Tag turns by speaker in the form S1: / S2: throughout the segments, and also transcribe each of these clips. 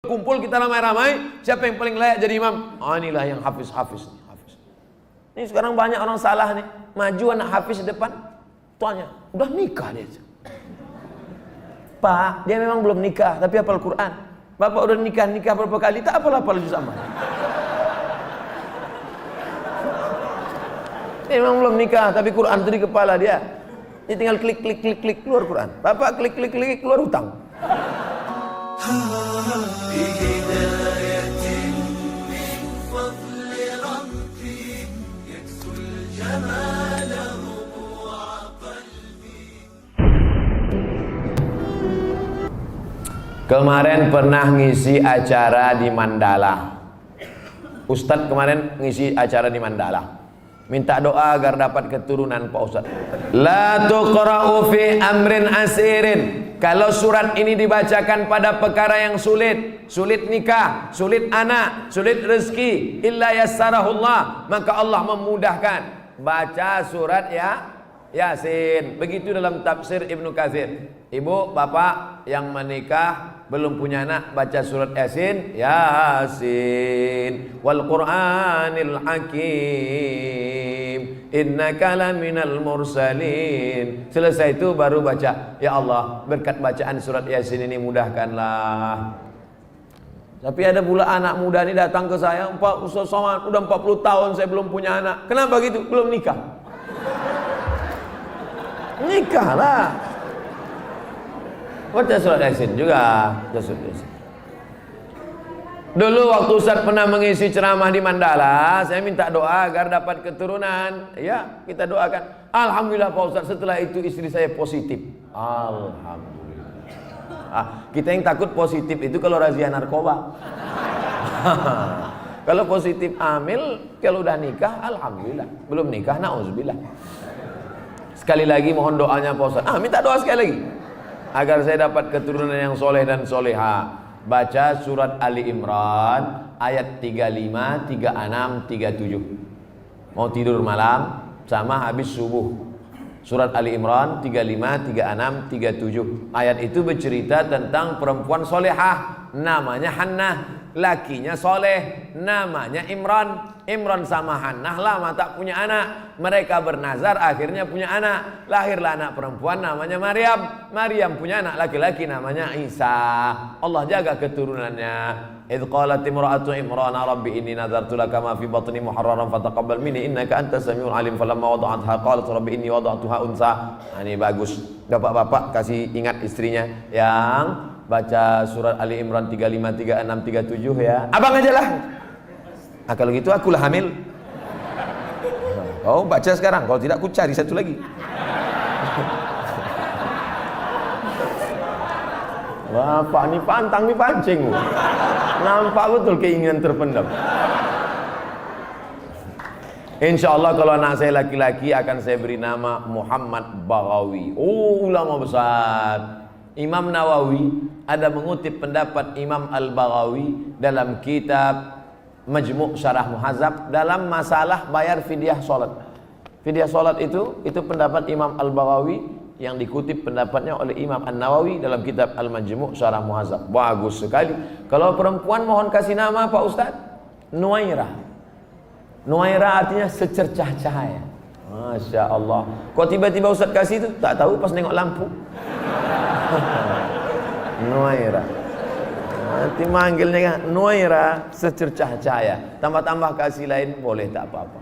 S1: Kumpul kita ramai-ramai, siapa yang paling layak jadi imam? Oh, inilah yang hafiz. Ini sekarang banyak orang salah nih, maju anak hafiz di depan, tuanya udah nikah dia. Pak, dia memang belum nikah, tapi hafal Quran. Bapak udah nikah berapa kali, tak hafal juz amma. Dia memang belum nikah, tapi Quran itu di kepala dia. Dia tinggal klik keluar Quran. Bapak klik keluar hutang. Kemarin pernah ngisi acara di Mandala. Ustadz kemarin ngisi acara di Mandala. Minta doa agar dapat keturunan Pak Ustadz. La tuqra'u fi amrin asirin. Kalau surat ini dibacakan pada perkara yang sulit, sulit nikah, sulit anak, sulit rezeki, illa yassarahullah, maka Allah memudahkan. Baca surat Yasin. Begitu dalam tafsir Ibnu Katsir. Ibu, bapak yang menikah belum punya anak, baca surat Yasin. Wal Qur'anil Hakim, innaka laminal mursalin. Selesai itu baru baca, ya Allah, berkat bacaan surat Yasin ini mudahkanlah. Tapi ada pula anak muda ini datang ke saya, Pak Ustaz Somad, udah 40 tahun saya belum punya anak. Kenapa gitu? Belum nikah. Nikahlah. Baca surat Yasin juga. Dulu waktu Ustaz pernah mengisi ceramah di Mandala, saya minta doa agar dapat keturunan. Ya, kita doakan. Alhamdulillah Pak Ustaz, setelah itu istri saya positif. Alhamdulillah. Kita yang takut positif itu kalau razia narkoba. Kalau positif hamil, kalau udah nikah, alhamdulillah. Belum nikah, na'udzubillah. Sekali lagi mohon doanya Pak Ustaz. Minta doa sekali lagi agar saya dapat keturunan yang soleh dan soleha. Baca surat Ali Imran ayat 35, 36, 37. Mau tidur malam sama habis subuh. Surat Ali Imran 35, 36, 37. Ayat itu bercerita tentang perempuan solehah, namanya Hannah. Lakinya soleh, namanya Imran. Imran sama Hannah lama tak punya anak. Mereka bernazar, akhirnya punya anak. Lahirlah anak perempuan namanya Maryam. Maryam punya anak laki-laki namanya Isa. Allah jaga keturunannya. Idh qalat imra'atu Imran rabbi inni nadartu laka ma fi batni muharraran fataqabbal minni innaka antas samiul alim. Falamma wada'atha qalat rabbi inni wada'tuha unsa. Ini bagus. Bapak-bapak kasih ingat istrinya yang baca surat Ali Imran 35, 36, 37 ya. Abang aja lah. Kalau gitu akulah hamil. Oh, baca sekarang. Kalau tidak aku cari satu lagi. Bapak ini pantang, ini pancing. Nampak betul keinginan terpendam. Insya Allah kalau anak saya laki-laki akan saya beri nama Muhammad Baghawi. Oh, ulama besar. Imam Nawawi ada mengutip pendapat Imam Al-Baghawi dalam kitab Majmu' Syarah Muhadzab dalam masalah bayar fidyah salat. Fidyah salat itu pendapat Imam Al-Baghawi yang dikutip pendapatnya oleh Imam An-Nawawi dalam kitab Al-Majmu' Syarah Muhadzab. Bagus sekali. Kalau perempuan mohon kasih nama Pak Ustaz, Nuaira. Nuaira artinya secercah cahaya. Masya Allah. Kok tiba-tiba Ustaz kasih itu? Tak tahu pas nengok lampu. Nuaira. Nanti manggilnya kan Nuaira, secercah cahaya. Tambah-tambah kasih lain boleh, tak apa-apa.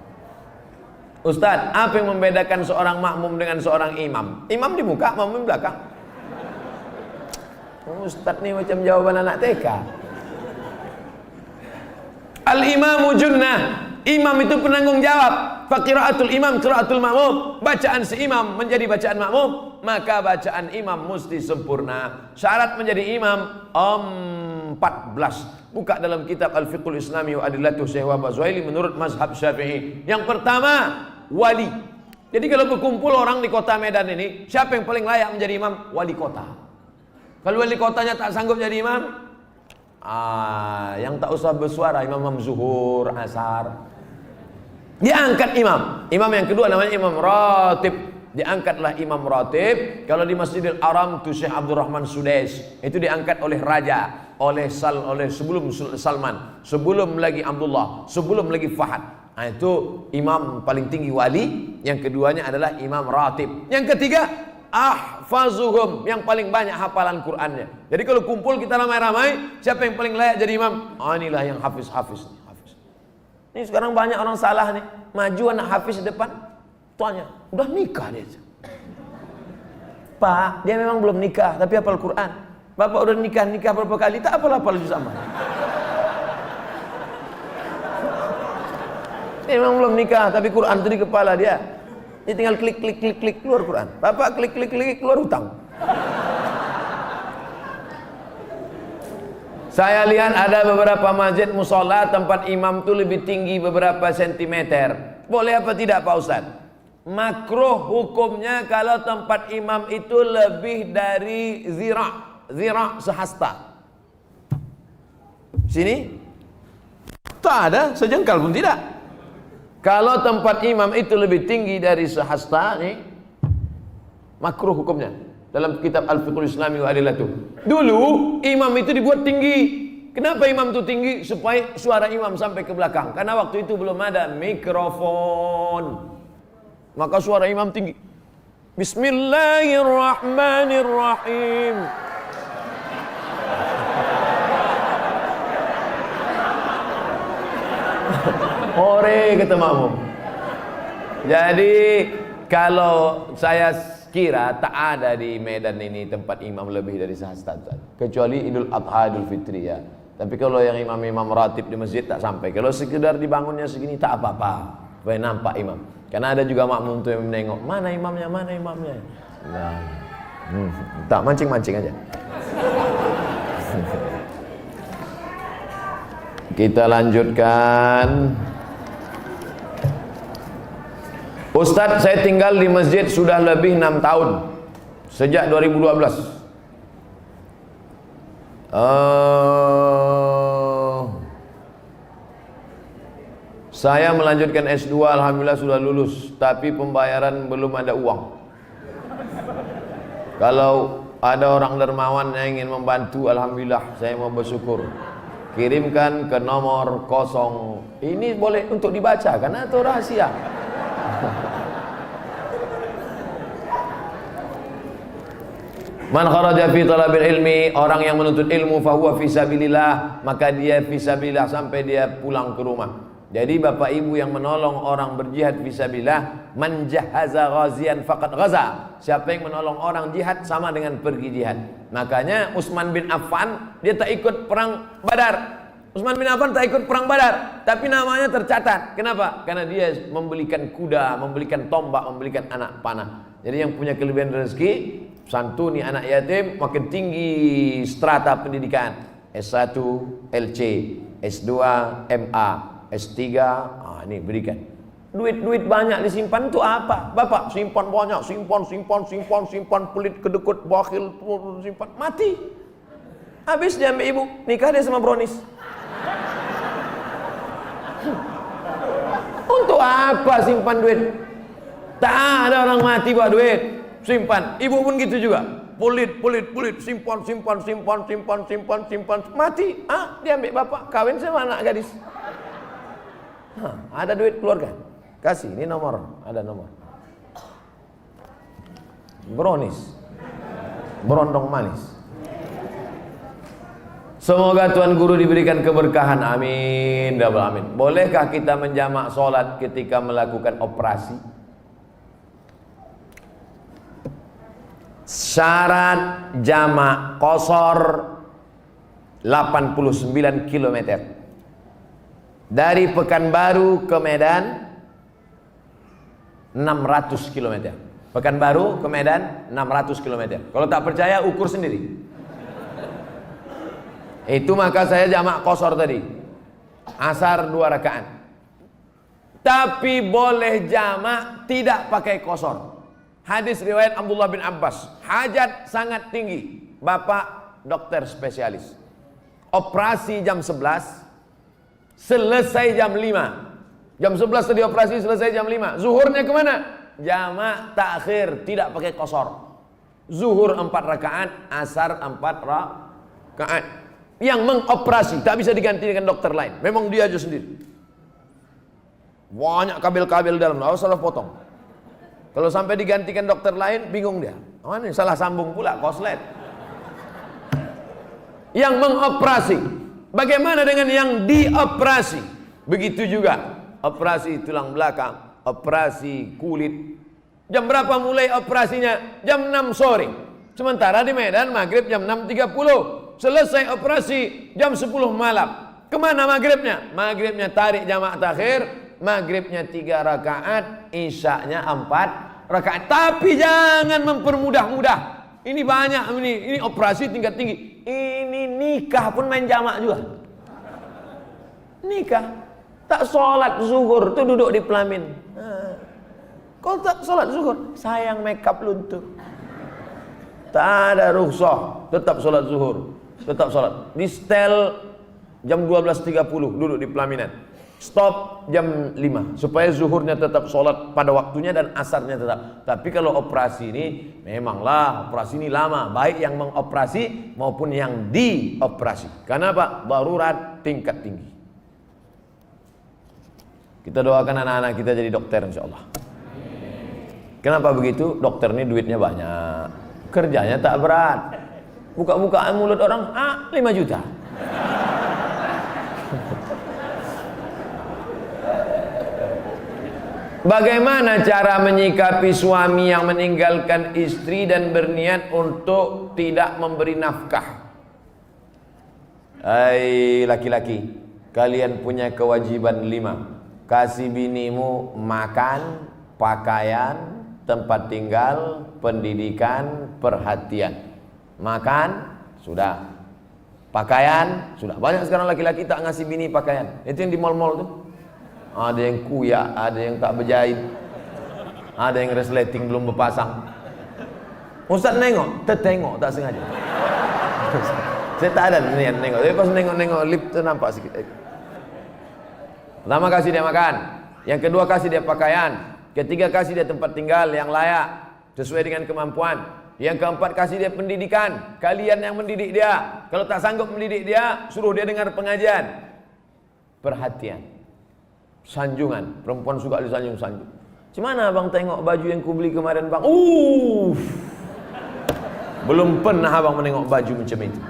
S1: Ustaz, apa yang membedakan seorang makmum dengan seorang imam? Imam di muka, makmum di belakang. Ustaz nih macam jawaban anak TK. Al-imamu junnah. Imam itu penanggung jawab. Faqiraatul imam qiraatul makmum. Bacaan si imam menjadi bacaan makmum, maka bacaan imam mesti sempurna. Syarat menjadi imam 14. Buka dalam kitab Al-Fiqhul Islami wa Adillatuh Syekh Wahab Az-Zuhaili menurut mazhab Syafi'i. Yang pertama, wali. Jadi kalau berkumpul orang di kota Medan ini, siapa yang paling layak menjadi imam? Wali kota. Kalau wali kotanya tak sanggup jadi imam, yang tak usah bersuara, imam zuhur, asar. Diangkat imam. Imam yang kedua namanya imam ratib. Diangkatlah imam ratib. Kalau di Masjidil Haram itu Syekh Abdurrahman Sudais, itu diangkat oleh raja. oleh sebelum Salman, sebelum lagi Abdullah, sebelum lagi Fahad. Nah, itu imam paling tinggi wali. Yang keduanya adalah imam ratib. Yang ketiga ahfazuhum, yang paling banyak hafalan Qur'annya. Jadi kalau kumpul kita ramai-ramai, siapa yang paling layak jadi imam? Inilah yang hafiz. Ini sekarang banyak orang salah nih, maju anak hafiz depan, tuanya udah nikah dia. Pak, dia memang belum nikah tapi hafal Quran. Bapak udah nikah berapa kali, tak hafal juz amma. Dia memang belum nikah tapi Quran itu di kepala dia. Dia tinggal klik keluar Quran. Bapak klik keluar hutang. Saya lihat ada beberapa masjid musola tempat imam itu lebih tinggi beberapa sentimeter. Boleh apa tidak Pak Ustaz? Makruh hukumnya kalau tempat imam itu lebih dari zira' sehasta. Sini tak ada sejengkal pun tidak. Kalau tempat imam itu lebih tinggi dari sehasta nih, makruh hukumnya. Dalam kitab Al-Fiqhul Islami wa Adillatuh. Dulu imam itu dibuat tinggi. Kenapa imam itu tinggi? Supaya suara imam sampai ke belakang. Karena waktu itu belum ada mikrofon. Maka suara imam tinggi. Bismillahirrahmanirrahim. Ore kata makmum. Jadi kalau saya kira tak ada di Medan ini tempat imam lebih dari sehasta, kecuali Idul Adha, Idul Fitri ya. Tapi kalau yang imam-imam ratib di masjid tak sampai. Kalau sekedar dibangunnya segini tak apa-apa, supaya nampak imam. Karena ada juga makmum tuh yang menengok, mana imamnya. Nah, tak mancing aja. Kita lanjutkan. Ustadz, saya tinggal di masjid sudah lebih 6 tahun. Sejak 2012. Saya melanjutkan S2, alhamdulillah sudah lulus, tapi pembayaran belum ada uang. Kalau ada orang dermawan yang ingin membantu, alhamdulillah saya mau bersyukur. Kirimkan ke nomor 0. Ini boleh untuk dibaca karena itu rahasia. Man kharaja fi talabil ilmi, orang yang menuntut ilmu fahuwa fi sabilillah, maka dia fi sabilillah sampai dia pulang ke rumah. Jadi bapak ibu yang menolong orang berjihad fi sabilillah, man jahaza ghazian faqad ghaza. Siapa yang menolong orang jihad sama dengan pergi jihad. Makanya Utsman bin Affan dia tak ikut perang Badar. Utsman bin Affan tak ikut perang Badar, tapi namanya tercatat. Kenapa? Karena dia membelikan kuda, membelikan tombak, membelikan anak panah. Jadi yang punya kelebihan rezeki, santuni anak yatim, makin tinggi strata pendidikan. S1, LC, S2, MA, S3, ini berikan. Duit banyak disimpan itu apa? Bapak simpan banyak, simpan, pelit, kedekut, bakhil, simpan, mati. Habis dia ambil ibu, nikah dia sama Bronis. Untuk apa simpan duit? Tak ada orang mati buat duit. Simpan. Ibu pun gitu juga. Pelit, simpan, mati. Dia ambil bapak, kawin sama anak gadis. Ada duit keluarga. Kasih, ini nomor, ada nomor. Bronis. Berondong manis. Semoga Tuan Guru diberikan keberkahan, amin. Amin. Bolehkah kita menjamak sholat ketika melakukan operasi? Syarat jamak qashar 89 km. Dari Pekanbaru ke Medan 600 km. Pekanbaru ke Medan 600 km. Kalau tak percaya ukur sendiri. Itu maka saya jamak qashar tadi. Asar 2 rakaat. Tapi boleh jamak tidak pakai qashar. Hadis riwayat Abdullah bin Abbas. Hajat sangat tinggi. Bapak dokter spesialis. Operasi jam 11. Selesai jam 5. Jam 11 tadi operasi, selesai jam 5. Zuhurnya kemana? Jamak takhir, tidak pakai qashar. Zuhur 4 rakaat, asar 4 rakaat. yang mengoperasi, tak bisa diganti dengan dokter lain. Memang dia aja sendiri. Banyak kabel-kabel dalam, harus salah potong. Kalau sampai digantikan dokter lain, bingung dia. Oh, ini salah sambung pula, koslet. Yang mengoperasi. Bagaimana dengan yang dioperasi? Begitu juga. Operasi tulang belakang, operasi kulit. Jam berapa mulai operasinya? Jam 6 sore. Sementara di Medan maghrib jam 6.30. Selesai operasi jam 10 malam. Kemana maghribnya? Maghribnya tarik jamaah takhir. Maghribnya 3 rakaat, isyaknya 4 rakaat. Tapi jangan mempermudah-mudah. Ini banyak ini operasi tingkat tinggi. Ini nikah pun main jamak juga. Nikah tak sholat zuhur tuh duduk di pelamin. Kalau tak sholat zuhur, sayang makeup luntur. Tak ada rukhsah, tetap sholat zuhur, tetap sholat. Di setel jam 12.30 duduk di pelaminan. Stop jam 5 supaya zuhurnya tetap sholat pada waktunya dan asarnya tetap. Tapi kalau operasi ini memanglah operasi ini lama, baik yang mengoperasi maupun yang dioperasi. Karena apa? Darurat tingkat tinggi. Kita doakan anak-anak kita jadi dokter insyaallah. Kenapa begitu? Dokter ini duitnya banyak, kerjanya tak berat. Buka-bukaan mulut orang, 5 juta. Bagaimana cara menyikapi suami yang meninggalkan istri dan berniat untuk tidak memberi nafkah? Hai laki-laki, kalian punya kewajiban 5. Kasih binimu makan, pakaian, tempat tinggal, pendidikan, perhatian. Makan, sudah. Pakaian, sudah. Banyak sekarang laki-laki tak ngasih bini pakaian. Itu yang di mal-mal tuh. Ada yang kuyak, ada yang tak berjahit, ada yang resleting belum berpasang. Ustaz nengok, tertengok tak sengaja. Saya tak ada niat nengok, tapi pas nengok-nengok lip tu nampak sikit. Pertama kasih dia makan, yang kedua kasih dia pakaian, ketiga kasih dia tempat tinggal yang layak sesuai dengan kemampuan, yang keempat kasih dia pendidikan. Kalian yang mendidik dia, kalau tak sanggup mendidik dia, suruh dia dengar pengajian. Perhatian. Sanjungan, perempuan suka disanjung-sanjung. Gimana abang tengok baju yang ku beli kemarin bang? Belum pernah abang menengok baju macam itu.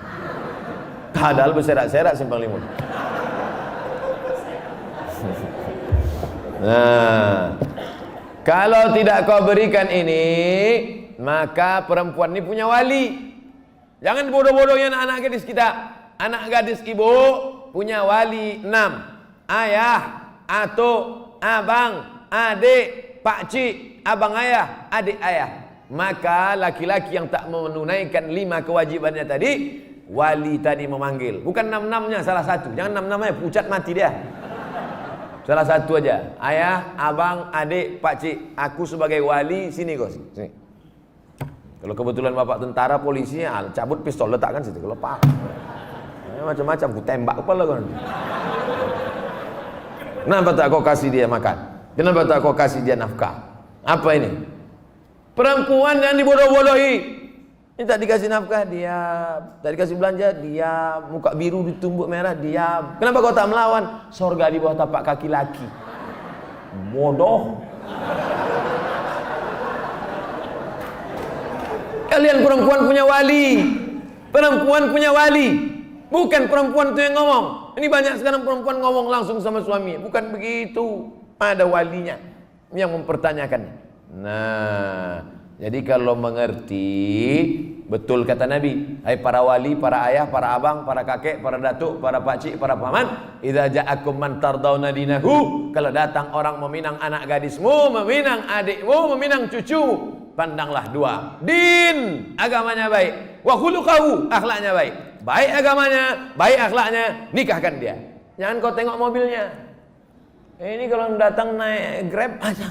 S1: Padahal berserak-serak simpang limun. Nah, kalau tidak kau berikan ini, maka perempuan ini punya wali. Jangan bodoh-bodohnya anak-anak gadis kita. Anak gadis ibu punya wali 6. Ayah, atuk, abang, adik, pakcik, abang ayah, adik ayah. Maka laki-laki yang tak menunaikan 5 kewajibannya tadi, wali tadi memanggil. Bukan 6-6-nya, salah satu. Jangan 6-6-nya, pucat mati dia. Salah satu aja. Ayah, abang, adik, pakcik. Aku sebagai wali, sini kau sini. Kalau kebetulan bapak tentara, polisi, cabut pistol letakkan situ. Kalau pak, macam-macam, ku tembak kepala kau. Kenapa tak kau kasih dia makan? Kenapa tak kau kasih dia nafkah? Apa ini? Perempuan yang dibodoh-bodohi. Ini tak dikasih nafkah, diam. Tak dikasih belanja, diam. Muka biru ditumbuk merah, diam. Kenapa kau tak melawan? Sorga di bawah tapak kaki laki. Bodoh. Kalian perempuan punya wali. Perempuan punya wali. Bukan perempuan itu yang ngomong. Ini banyak sekarang perempuan ngomong langsung sama suami. Bukan begitu. Ada walinya yang mempertanyakan. Nah, jadi kalau mengerti, betul kata Nabi. Hai para wali, para ayah, para abang, para kakek, para datuk, para pakcik, para paman. Idza ja'akum man tardawna dinahu. Kalau datang orang meminang anak gadismu, meminang adikmu, meminang cucu, pandanglah 2. Din, agamanya baik. Wa khuluquhu, akhlaknya baik. Baik agamanya, baik akhlaknya, nikahkan dia. Jangan kau tengok mobilnya. Ini kalau datang naik Grab aja.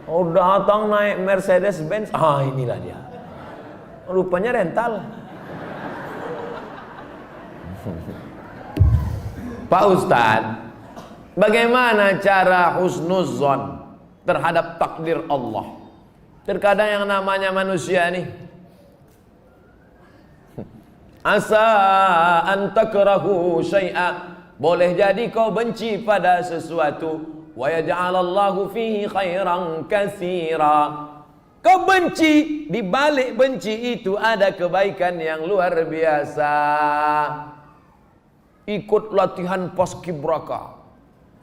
S1: Oh datang naik Mercedes Benz, inilah dia. Rupanya rental. Pak Ustadz, bagaimana cara husnuzon terhadap takdir Allah? Terkadang yang namanya manusia nih Asa an takrahu syai'a, boleh jadi kau benci pada sesuatu, wa yaj'alallahu fihi khairan katsira. Kau benci, di balik benci itu ada kebaikan yang luar biasa. Ikut latihan paskibraka,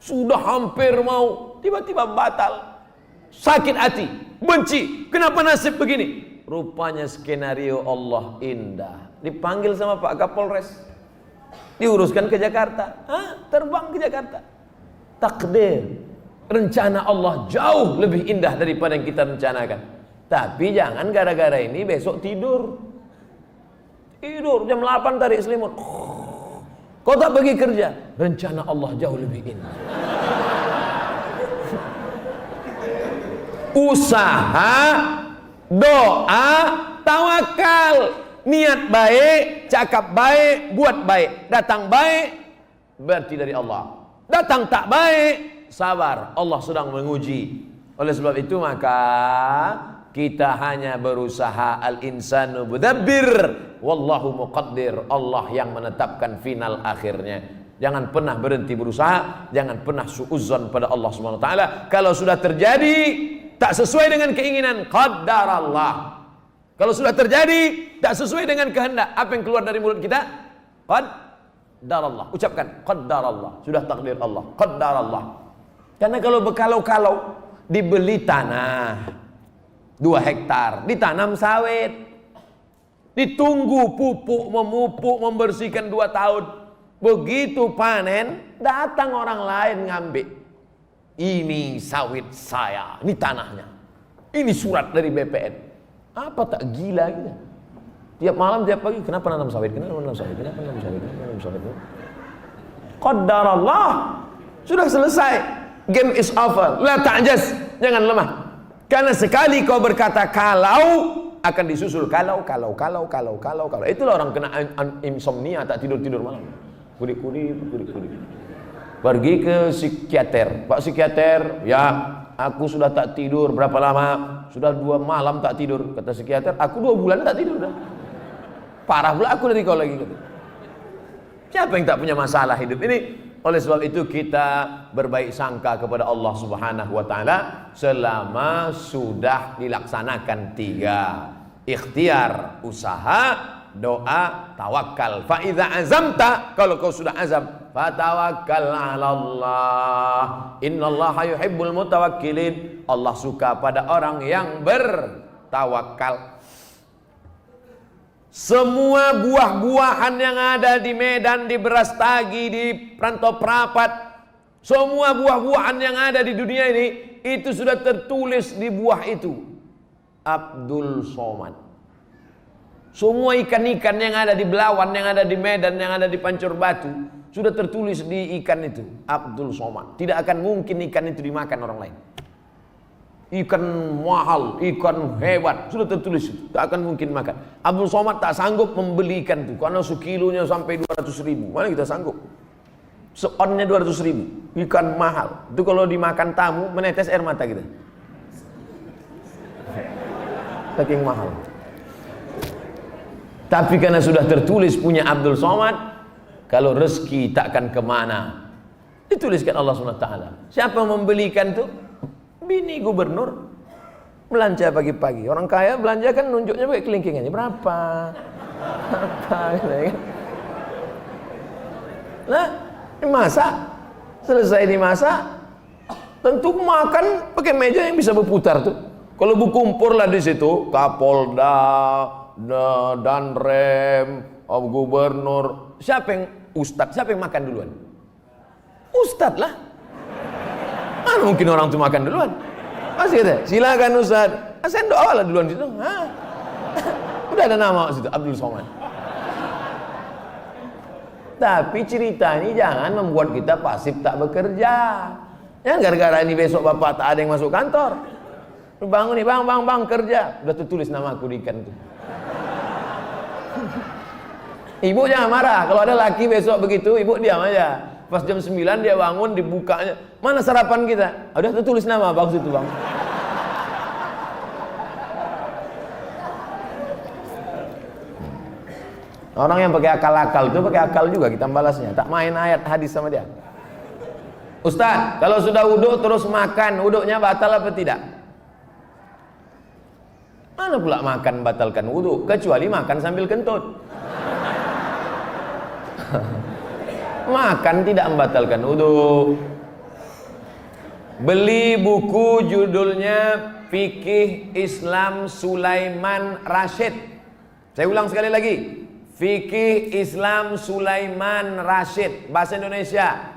S1: sudah hampir mau, tiba-tiba batal. Sakit hati, benci, kenapa nasib begini? Rupanya skenario Allah indah. Dipanggil sama Pak Kapolres, diuruskan ke Jakarta. Terbang ke Jakarta. Takdir, rencana Allah jauh lebih indah daripada yang kita rencanakan. Tapi jangan gara-gara ini besok tidur jam 8 tarik selimut, kau tak pergi kerja. Rencana Allah jauh lebih indah. Usaha, doa, tawakal, niat baik, cakap baik, buat baik. Datang baik berarti dari Allah, datang tak baik sabar, Allah sedang menguji. Oleh sebab itu maka kita hanya berusaha, al-insanu mudabbir wallahu muqaddir, Allah yang menetapkan final akhirnya. Jangan pernah berhenti berusaha, jangan pernah suudzon pada Allah Subhanahu wa taala. Kalau sudah terjadi tak sesuai dengan keinginan, qaddarallah. Kalau sudah terjadi tak sesuai dengan kehendak, apa yang keluar dari mulut kita? Qaddarallah. Ucapkan qaddarallah, sudah takdir Allah, qaddarallah. Karena kalau berkalau-kalau, dibeli tanah 2 hektar, ditanam sawit, ditunggu pupuk, memupuk, membersihkan 2 tahun. Begitu panen, datang orang lain ngambil. Ini sawit saya, ini tanahnya, ini surat dari BPN. Apa tak gila gitu? Tiap malam, tiap pagi, kenapa nanam sawit? Kenapa nanam sawit? Kenapa nanam sawit? Kenapa nanam sawit? Qaddarallah, sudah selesai. Game is over. La ta'jaz, jangan lemah. Karena sekali kau berkata kalau, akan disusul kalau. Itulah orang kena insomnia, tak tidur malam. Kudik-kudik. Pergi ke psikiater. Pak psikiater, ya aku sudah tak tidur berapa lama? Sudah 2 malam tak tidur. Kata psikiater, aku 2 bulan tak tidur dah. Parah pula aku dari kau lagi. Siapa yang tak punya masalah hidup ini? Oleh sebab itu kita berbaik sangka kepada Allah Subhanahu wa taala selama sudah dilaksanakan 3: ikhtiar, usaha, doa, tawakal. Fa idza azamta, kalau kau sudah azam, fatawakkal 'ala Allah. Innallaha yuhibbul mutawakkilin. Allah suka pada orang yang bertawakal. Semua buah-buahan yang ada di Medan, di Brastagi, di Perantau Prapat, semua buah-buahan yang ada di dunia ini, itu sudah tertulis di buah itu Abdul Somad. Semua ikan-ikan yang ada di Belawan, yang ada di Medan, yang ada di Pancur Batu, sudah tertulis di ikan itu Abdul Somad. Tidak akan mungkin ikan itu dimakan orang lain. Ikan mahal, ikan hebat, sudah tertulis, tak akan mungkin makan. Abdul Somad tak sanggup membeli ikan itu karena sekilonya sampai 200.000. Mana kita sanggup? Seonnya 200.000, ikan mahal. Itu kalau dimakan tamu menetes air mata kita. Saking mahal. Tapi karena sudah tertulis punya Abdul Somad, kalau rezeki takkan kemana. Dituliskan Allah SWT. Siapa yang membelikan itu? Bini gubernur. Belanja pagi-pagi. Orang kaya belanja kan nunjuknya pakai kelingkingannya. Berapa? Gitu kan. Nah, dimasak. Selesai dimasak, tentu makan pakai meja yang bisa berputar tuh. Kalau berkumpul lah di situ, Kapolda, Danrem, gubernur, siapa yang ustadz, siapa yang makan duluan? Ustadz lah. Mana mungkin orang itu makan duluan? Masih ada, silakan ustadz. Saya doa lah duluan situ. Udah ada nama situ, Abdul Somad. Tapi cerita ini jangan membuat kita pasif tak bekerja. Jangan gara-gara ini besok bapak tak ada yang masuk kantor. Bangun nih bang kerja. Udah tertulis nama aku di ikan itu. Ibu jangan marah. Kalau ada laki besok begitu, ibu diam aja. Pas jam 9 dia bangun, dibukanya. Mana sarapan kita? Udah tertulis nama bagus itu bang. Orang yang pakai akal-akal itu pakai akal juga kita balasnya. Tak main ayat hadis sama dia. Ustaz, kalau sudah wudhu terus makan, wudhunya batal apa tidak? Mana pula makan batalkan wudhu? Kecuali makan sambil kentut. Makan tidak membatalkan wudhu. Beli buku judulnya Fikih Islam Sulaiman Rasyid. Saya ulang sekali lagi. Fikih Islam Sulaiman Rasyid, bahasa Indonesia.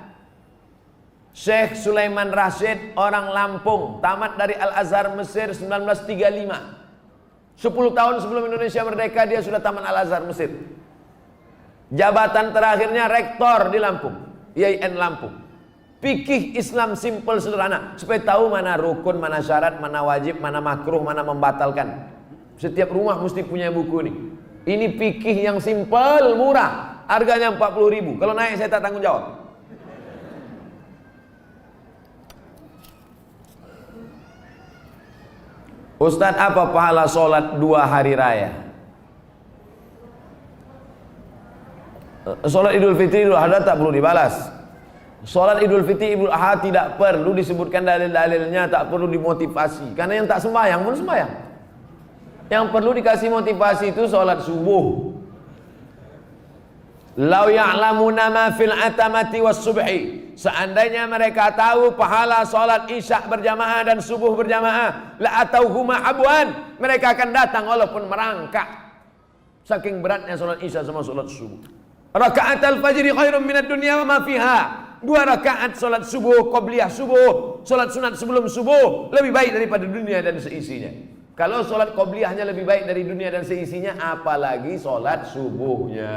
S1: Syekh Sulaiman Rasyid, orang Lampung, tamat dari Al-Azhar Mesir 1935. 10 tahun sebelum Indonesia merdeka dia sudah tamat Al-Azhar Mesir. Jabatan terakhirnya rektor di Lampung, IAIN Lampung. Fikih Islam simple sederhana, supaya tahu mana rukun, mana syarat, mana wajib, mana makruh, mana membatalkan. Setiap rumah mesti punya buku ini. Ini fikih yang simple, murah, harganya 40.000. Kalau naik saya tak tanggung jawab. Ustadz, apa pahala sholat 2 hari raya? Sholat Idul Fitri, Idul Adha tak perlu dibalas. Sholat Idul Fitri, Idul Adha tidak perlu disebutkan dalil-dalilnya, tak perlu dimotivasi. Karena yang tak sembahyang pun sembahyang. Yang perlu dikasih motivasi itu sholat subuh. Lau ya'lamuna ma fil atamati was subhi. Seandainya mereka tahu pahala sholat isya berjamaah dan subuh berjamaah, la atauhuma abwan, mereka akan datang walaupun merangkak. Saking beratnya sholat isya sama sholat subuh. Rakaat al-fajri khairun minad dunya wa ma fiha. 2 rakaat sholat subuh, qabliyah subuh, sholat sunat sebelum subuh lebih baik daripada dunia dan seisinya. Kalau sholat qabliyahnya lebih baik dari dunia dan seisinya, apalagi sholat subuhnya.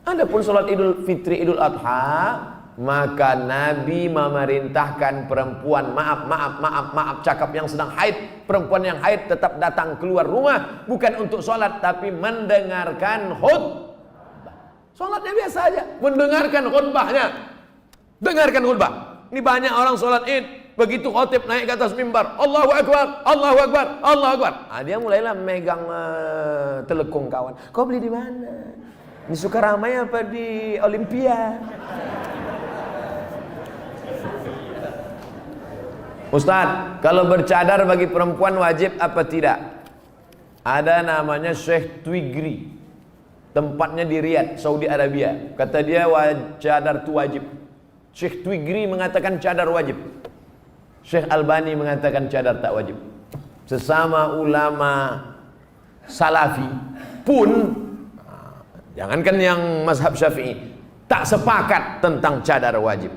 S1: Adapun sholat Idul Fitri, Idul Adha, maka Nabi memerintahkan perempuan, maaf, cakap yang sedang haid, perempuan yang haid tetap datang keluar rumah, bukan untuk sholat, tapi mendengarkan khutbah. Sholatnya biasa aja, mendengarkan khutbahnya. Dengarkan khutbah. Ini banyak orang sholat id, begitu khotib naik ke atas mimbar, Allahu Akbar, Allahu Akbar, Allahu Akbar. Dia mulailah megang telekung kawan. Kau beli di mana? Di Sukaramai apa di Olimpia? Ustaz, kalau bercadar bagi perempuan wajib apa tidak? Ada namanya Syekh Twigri, tempatnya di Riyadh, Saudi Arabia. Kata dia cadar itu wajib. Syekh Twigri mengatakan cadar wajib. Syekh Albani mengatakan cadar tak wajib. Sesama ulama Salafi pun, jangankan yang mazhab Syafi'i, tak sepakat tentang cadar wajib.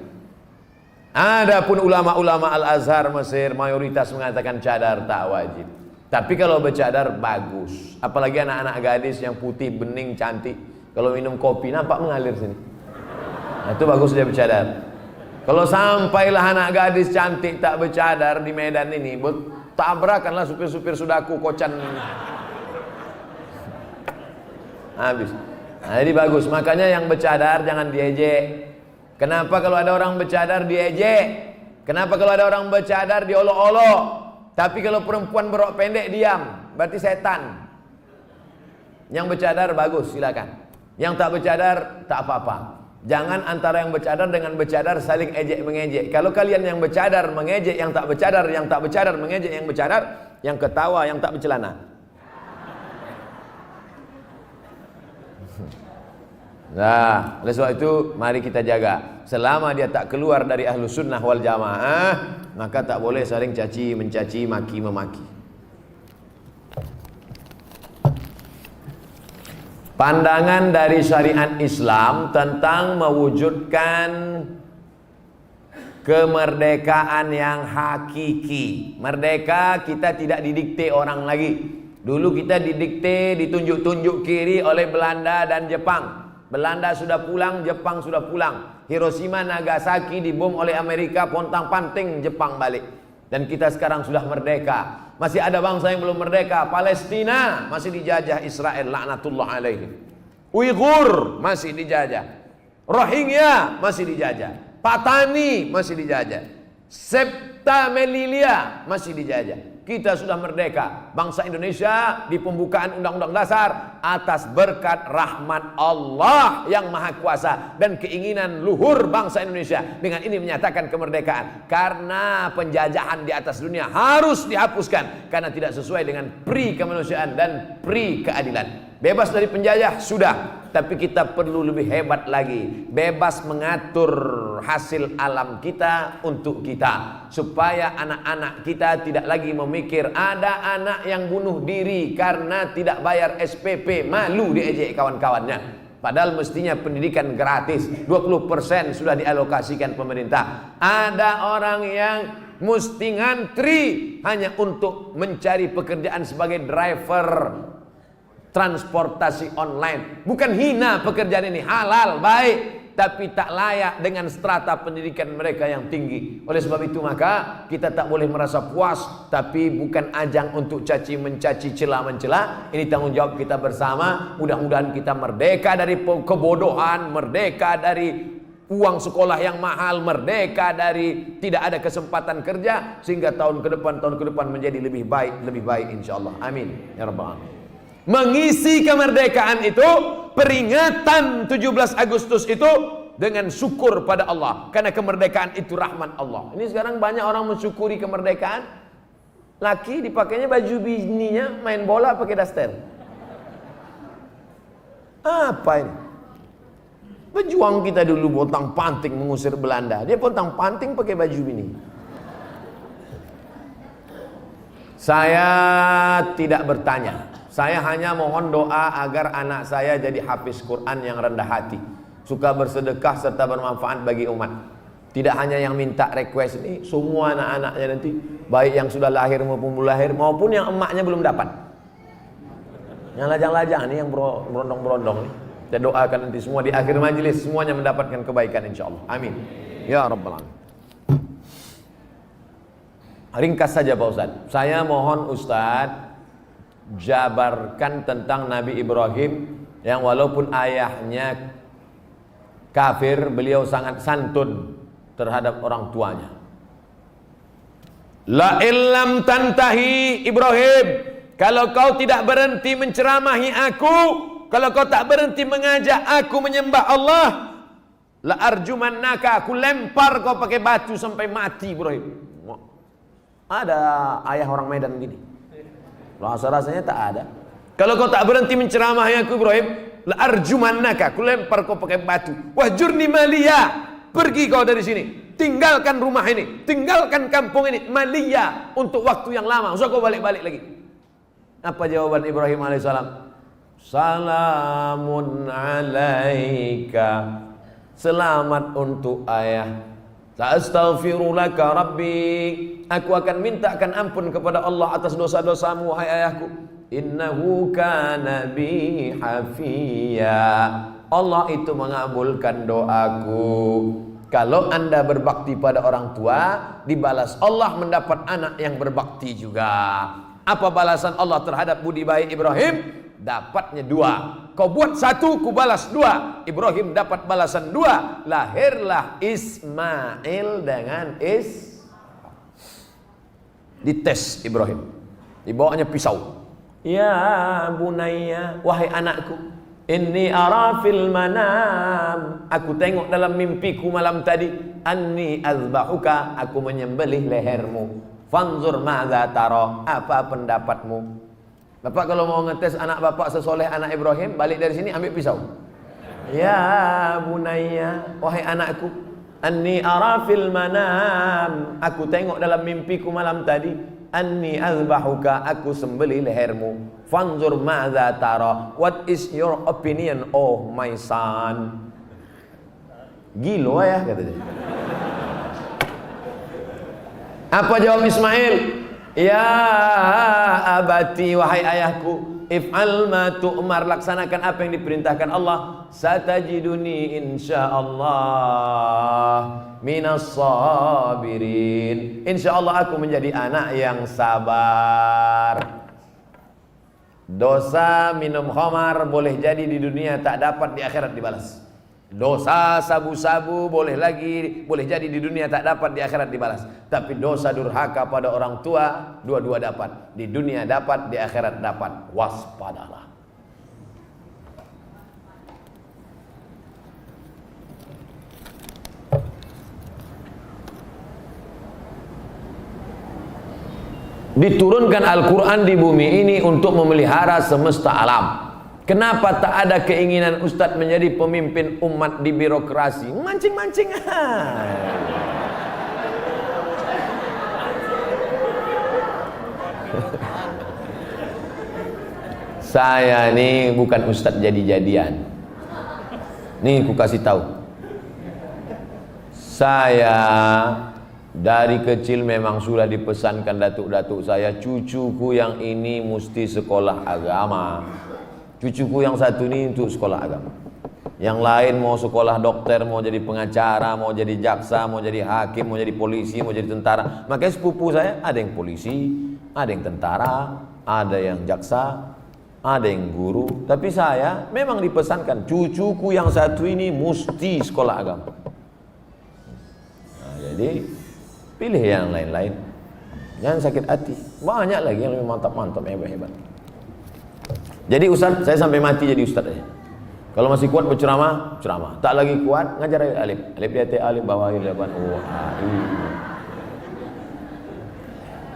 S1: Adapun ulama-ulama Al-Azhar Mesir mayoritas mengatakan cadar tak wajib. Tapi kalau bercadar bagus. Apalagi anak-anak gadis yang putih, bening, cantik, kalau minum kopi nampak mengalir sini. Nah, itu bagus dia bercadar. Kalau sampailah anak gadis cantik tak bercadar di Medan ini, tabrakanlah supir-supir sudaku kocan. Habis. Nah, jadi bagus. Makanya yang bercadar jangan diejek. Kenapa kalau ada orang bercadar diejek? Kenapa kalau ada orang bercadar diolok-olok? Tapi kalau perempuan berok pendek diam, berarti setan. Yang bercadar bagus, silakan. Yang tak bercadar tak apa-apa. Jangan antara yang bercadar dengan bercadar saling ejek mengejek. Kalau kalian yang bercadar mengejek yang tak bercadar, yang tak bercadar mengejek yang bercadar, yang ketawa yang tak bercelana. Nah, oleh sebab itu mari kita jaga. Selama dia tak keluar dari ahlu sunnah wal jamaah, maka tak boleh saling caci mencaci, maki memaki. Pandangan dari syariat Islam tentang mewujudkan kemerdekaan yang hakiki. Merdeka kita tidak didikte orang lagi. Dulu kita didikte, ditunjuk-tunjuk kiri oleh Belanda dan Jepang. Belanda sudah pulang, Jepang sudah pulang. Hiroshima, Nagasaki dibom oleh Amerika, pontang-panting Jepang balik. Dan kita sekarang sudah merdeka. Masih ada bangsa yang belum merdeka. Palestina masih dijajah Israel, laknatullah alaihi. Uighur masih dijajah. Rohingya masih dijajah. Patani masih dijajah. Septa Melilia masih dijajah. kita sudah merdeka. Bangsa Indonesia di pembukaan Undang-Undang Dasar atas berkat rahmat Allah yang Maha Kuasa dan keinginan luhur bangsa Indonesia. Dengan ini menyatakan kemerdekaan. Karena penjajahan di atas dunia harus dihapuskan karena tidak sesuai dengan pri kemanusiaan dan pri keadilan. Bebas dari penjajah sudah, tapi kita perlu lebih hebat lagi. Bebas mengatur hasil alam kita untuk kita, supaya anak-anak kita tidak lagi memikir ada anak yang bunuh diri karena tidak bayar SPP, malu diejek kawan-kawannya. Padahal mestinya pendidikan gratis, 20% sudah dialokasikan pemerintah. Ada orang yang mesti ngantri hanya untuk mencari pekerjaan sebagai driver transportasi online. Bukan hina pekerjaan ini, halal, baik, tapi tak layak dengan strata pendidikan mereka yang tinggi. Oleh sebab itu maka kita tak boleh merasa puas, tapi bukan ajang untuk caci mencaci, cela mencela. Ini tanggung jawab kita bersama. Mudah-mudahan kita merdeka dari kebodohan, merdeka dari uang sekolah yang mahal, merdeka dari tidak ada kesempatan kerja, sehingga tahun ke depan menjadi lebih baik insyaallah. Amin ya rabbal alamin. Mengisi kemerdekaan itu, peringatan 17 Agustus itu dengan syukur pada Allah, karena kemerdekaan itu rahmat Allah. Ini sekarang banyak orang mensyukuri kemerdekaan. Laki dipakainya baju bininya main bola pakai daster. Apa ini? Pejuang kita dulu pontang panting mengusir Belanda, dia pontang panting pakai baju bini. Saya tidak bertanya. Saya hanya mohon doa agar anak saya jadi hafiz Quran yang rendah hati, suka bersedekah serta bermanfaat bagi umat. Tidak hanya yang minta request ini, semua anak-anaknya nanti, baik yang sudah lahir maupun belum lahir, maupun yang emaknya belum dapat. Yang lajang-lajang nih, yang berondong-berondong nih, saya doakan nanti semua di akhir majelis semuanya mendapatkan kebaikan insyaallah. Amin ya rabbal alamin. Ringkas saja Pak Ustaz. Saya mohon Ustaz jabarkan tentang Nabi Ibrahim yang walaupun ayahnya kafir, beliau sangat santun terhadap orang tuanya. La illam tantahi Ibrahim, kalau kau tidak berhenti menceramahi aku, kalau kau tak berhenti mengajak aku menyembah Allah, la arjumannaka, aku lempar kau pakai batu sampai mati Ibrahim. Ada ayah orang Medan gini. Rasa-rasanya tak ada. Kalau kau tak berhenti menceramahi aku Ibrahim, la arjumannaka, aku lempar kau pakai batu. Wahjurni maliya, pergi kau dari sini, tinggalkan rumah ini, tinggalkan kampung ini, maliya, untuk waktu yang lama, usah kau balik-balik lagi. Apa jawaban Ibrahim alaihissalam? Salamun alaika, selamat untuk ayah. Sa'astaghfirulaka rabbi, aku akan mintakan ampun kepada Allah atas dosa-dosamu wahai ayahku. Innahu kana bi hafiya, Allah itu mengabulkan doaku. Kalau anda berbakti pada orang tua, dibalas Allah mendapat anak yang berbakti juga. Apa balasan Allah terhadap budi baik Ibrahim? Dapatnya 2. Kau buat 1, ku balas 2. Ibrahim dapat balasan 2. Lahirlah Ismail dengan dites Ibrahim, dibawanya pisau. Ya bunayya, wahai anakku, inni ara fil manam, aku tengok dalam mimpiku malam tadi, anni azbahuka, aku menyembelih lehermu. Fanzur madza tara, apa pendapatmu? Bapak kalau mau ngetes anak bapak sesoleh anak Ibrahim, balik dari sini ambil pisau. Ya bunayya, wahai anakku, anni ara fil manam, aku tengok dalam mimpiku malam tadi, anni azbahuka, aku sembelih lehermu. Fanzur madza tara, what is your opinion oh my son? Gilo ya katanya. Apa jawab Ismail? Ya abati, wahai ayahku, if'al ma tu'mar, laksanakan apa yang diperintahkan Allah. Satajiduni insyaallah minas sabirin, insyaallah aku menjadi anak yang sabar. Dosa minum khamar boleh jadi di dunia tak dapat, di akhirat dibalas. Dosa sabu-sabu boleh jadi di dunia tak dapat, di akhirat dibalas. Tapi dosa durhaka pada orang tua, dua-dua dapat. Di dunia dapat, di akhirat dapat. Waspadalah. Diturunkan Al-Quran di bumi ini untuk memelihara semesta alam. Kenapa tak ada keinginan Ustadz menjadi pemimpin umat di birokrasi? Mancing-mancing. Saya ini bukan Ustadz jadi-jadian. Nih ku kasih tahu. Saya dari kecil memang sudah dipesankan datuk-datuk saya, cucuku yang ini mesti sekolah agama. Cucuku yang satu ini untuk sekolah agama. Yang lain mau sekolah dokter, mau jadi pengacara, mau jadi jaksa, mau jadi hakim, mau jadi polisi, mau jadi tentara. Makanya sepupu saya ada yang polisi, ada yang tentara, ada yang jaksa, ada yang guru. Tapi saya memang dipesankan, cucuku yang satu ini mesti sekolah agama. Nah, jadi pilih yang lain-lain. Jangan sakit hati. Banyak lagi yang lebih mantap-mantap, hebat-hebat. Jadi Ustaz, saya sampai mati jadi Ustaz aja. Kalau masih kuat berceramah, ceramah. Tak lagi kuat, ngajar alif. Alif di alif bawah ilaban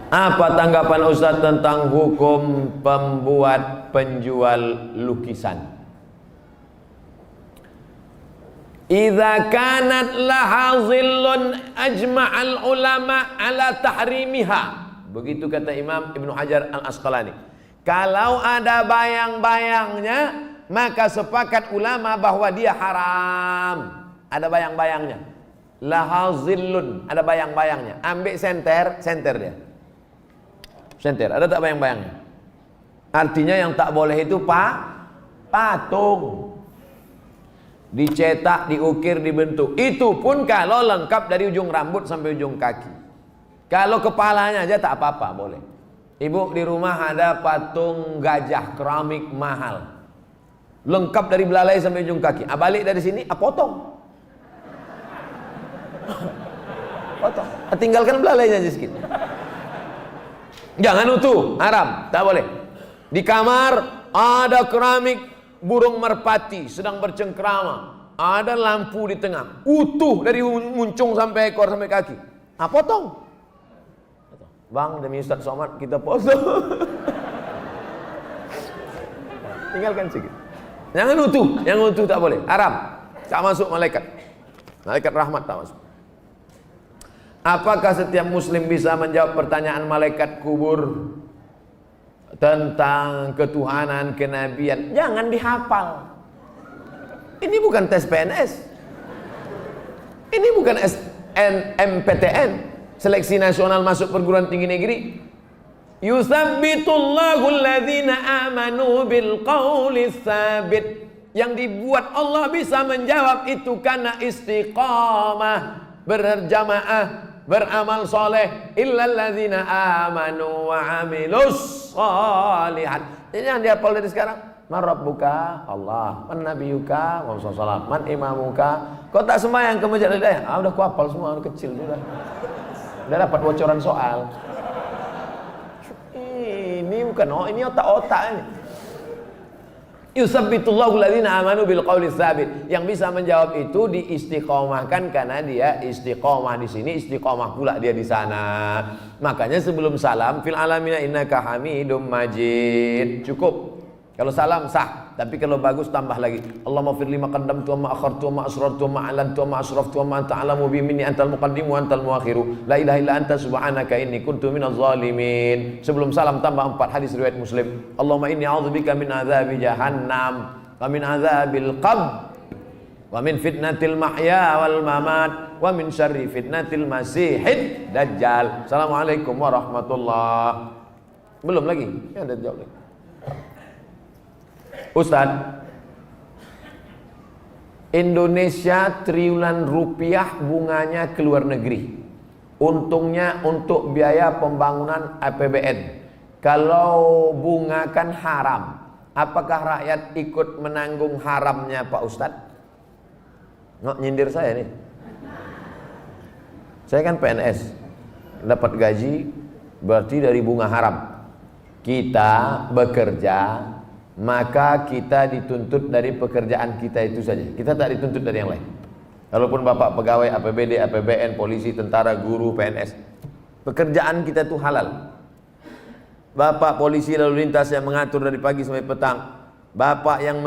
S1: Apa tanggapan Ustaz tentang hukum pembuat penjual lukisan? Idza kanat laha zillun ajma'al ulama ala tahrimiha. Begitu kata Imam Ibnu Hajar Al-Asqalani. Kalau ada bayang-bayangnya, maka sepakat ulama bahwa dia haram. Ada bayang-bayangnya. Laha zillun, ada bayang-bayangnya. Ambil senter dia. Senter, ada tak bayang-bayangnya? Artinya yang tak boleh itu patung. Dicetak, diukir, dibentuk. Itu pun kalau lengkap dari ujung rambut sampai ujung kaki. Kalau kepalanya aja tak apa-apa, boleh. Ibu di rumah ada patung gajah keramik mahal, lengkap dari belalai sampai ujung kaki. Balik dari sini, potong. Potong. Tinggalkan belalainya aja sedikit. Jangan utuh, haram, tak boleh. Di kamar ada keramik burung merpati sedang bercengkrama, ada lampu di tengah, utuh dari muncung sampai ekor sampai kaki. Potong. Bang, demi Ustaz Somad kita potong. Tinggalkan sedikit. Jangan utuh, yang utuh tak boleh, haram. Tak masuk malaikat. Malaikat rahmat tak masuk. Apakah setiap muslim bisa menjawab pertanyaan malaikat kubur tentang ketuhanan, kenabian? Jangan dihafal. Ini bukan tes PNS. Ini bukan SNMPTN, seleksi nasional masuk perguruan tinggi negeri. Yusabbitullahu alladhina amanu bil qawli tsabit. Yang dibuat Allah bisa menjawab itu karena istiqamah, berjamaah, beramal soleh. Illal ladzina amanu wa amilus shalihat. Jadi yang dihafal dari sekarang. Man rabbuka? Allah. Man nabiyuka? Muhammad sallallahu. Man imamuka? Kau tak sembahyang ke masjid Al-Hidayah? Udah ku hafal semua, udah kecil sudah. Udah dapat bocoran soal. Ini bukan ini otak-otak ini. Yusabbitullahu alladhina amanu bil qawli tsabit. Yang bisa menjawab itu diistiqomahkan karena dia istiqomah di sini, istiqomah pula dia di sana. Makanya sebelum salam fil alamina innaka hamidum majid. Cukup. Kalau salam sah, tapi kalau bagus tambah lagi. Allahumma fir lima qaddamtu wa ma akhartu wa ma asrartu wa ma a'lantu wa ma asraftu wa ma anta a'lamu bi minni antal muqaddimu wa antal muakhiru. La ilaha illa anta subhanaka inni kuntu minaz zalimin. Sebelum salam tambah 4 hadis riwayat Muslim. Allahumma inni a'udzubika min adzabi jahannam wa min adzabil qabr wa min fitnatil mahya wal mamat wa min syarri fitnatil masihid dajjal. Assalamualaikum warahmatullahi. Belum lagi? Ya ada jawab lagi. Ustaz, Indonesia triliunan rupiah bunganya ke luar negeri. Untungnya untuk biaya pembangunan APBN. Kalau bunga kan haram, apakah rakyat ikut menanggung haramnya Pak Ustaz? Nggak nyindir saya nih. Saya kan PNS, dapat gaji berarti dari bunga haram. Kita bekerja, maka kita dituntut dari pekerjaan kita itu saja. Kita tak dituntut dari yang lain. Walaupun bapak pegawai APBD, APBN, polisi, tentara, guru, PNS, pekerjaan kita itu halal. Bapak polisi lalu lintas yang mengatur dari pagi sampai petang, bapak yang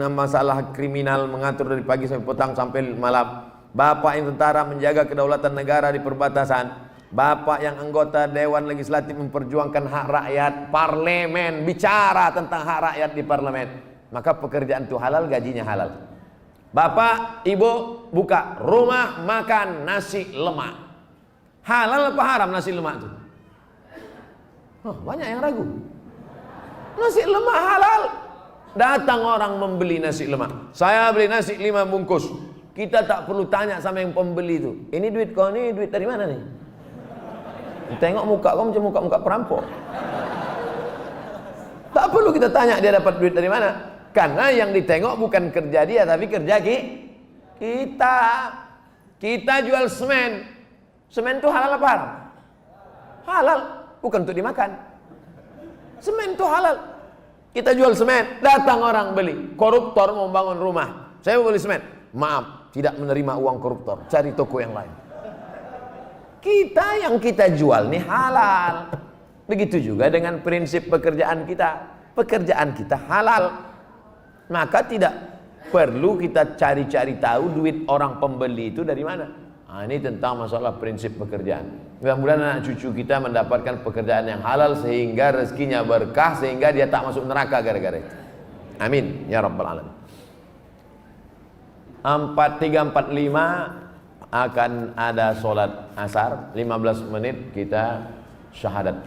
S1: masalah kriminal mengatur dari pagi sampai petang sampai malam, bapak yang tentara menjaga kedaulatan negara di perbatasan, bapak yang anggota Dewan Legislatif memperjuangkan hak rakyat, parlemen bicara tentang hak rakyat di parlemen, maka pekerjaan itu halal, gajinya halal. Bapak, ibu buka rumah makan nasi lemak, halal apa haram nasi lemak itu? Oh, banyak yang ragu. Nasi lemak halal. Datang orang membeli nasi lemak, saya beli nasi 5 bungkus. Kita tak perlu tanya sama yang pembeli itu, ini duit kau, ini duit dari mana nih? Tengok muka kau macam muka perampok. Tak perlu kita tanya dia dapat duit dari mana, karena yang ditengok bukan kerja dia tapi kerja kita. Kita jual semen. Semen itu halal apa haram? Halal, bukan untuk dimakan. Semen itu halal. Kita jual semen, datang orang beli. Koruptor mau bangun rumah, saya mau beli semen. Maaf, tidak menerima uang koruptor, cari toko yang lain. Kita yang kita jual nih halal. Begitu juga dengan prinsip pekerjaan kita. Pekerjaan kita halal, maka tidak perlu kita cari-cari tahu duit orang pembeli itu dari mana. Nah, ini tentang masalah prinsip pekerjaan. Mudah-mudahan anak cucu kita mendapatkan pekerjaan yang halal sehingga rezekinya berkah, sehingga dia tak masuk neraka gara-gara itu. Amin ya rabbal alamin. 4.345 akan ada sholat asar, 15 menit kita syahadat.